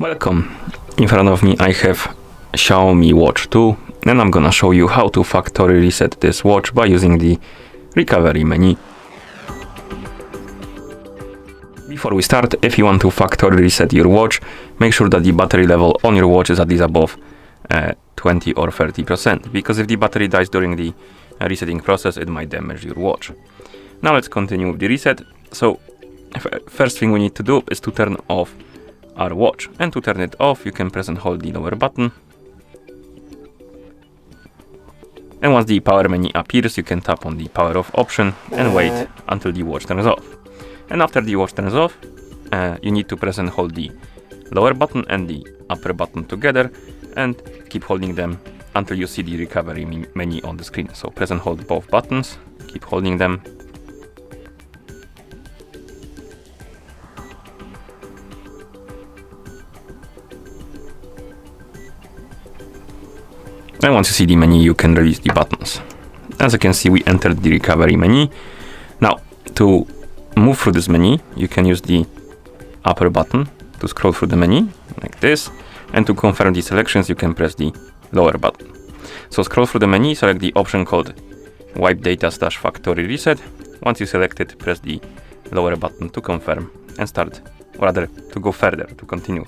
Welcome. In front of me I have XIAOMI Watch 2 and I'm gonna show you how to factory reset this watch by using the recovery menu. Before we start, if you want to factory reset your watch, make sure that the battery level on your watch is at least above 20 or 30%, because if the battery dies during the resetting process, it might damage your watch. Now let's continue with the reset. So first thing we need to do is to turn off our watch, and to turn it off you can press and hold the lower button, and once the power menu appears you can tap on the power off option and wait until the watch turns off. And after the watch turns off, you need to press and hold the lower button and the upper button together and keep holding them until you see the recovery menu on the screen. So press and hold both buttons, keep holding them. And once you see the menu, you can release the buttons. As you can see, we entered the recovery menu. Now, to move through this menu, you can use the upper button to scroll through the menu, like this. And to confirm the selections, you can press the lower button. So scroll through the menu, select the option called Wipe Data / Factory Reset. Once you select it, press the lower button to confirm and start, or rather, to go further, to continue.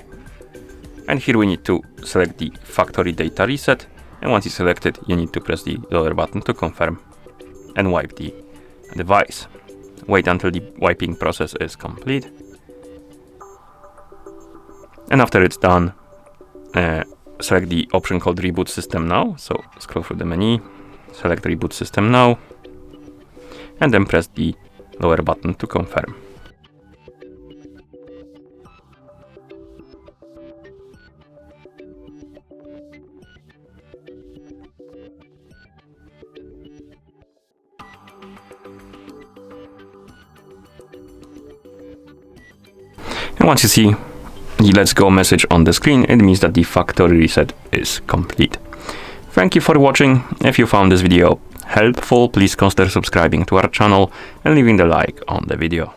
And here we need to select the Factory Data Reset. And once you select it, you need to press the lower button to confirm and wipe the device. Wait until the wiping process is complete. And after it's done, select the option called Reboot System Now. So scroll through the menu, select Reboot System Now, and then press the lower button to confirm. And once you see the Let's Go message on the screen, it means that the factory reset is complete. Thank you for watching. If you found this video helpful, please consider subscribing to our channel and leaving the like on the video.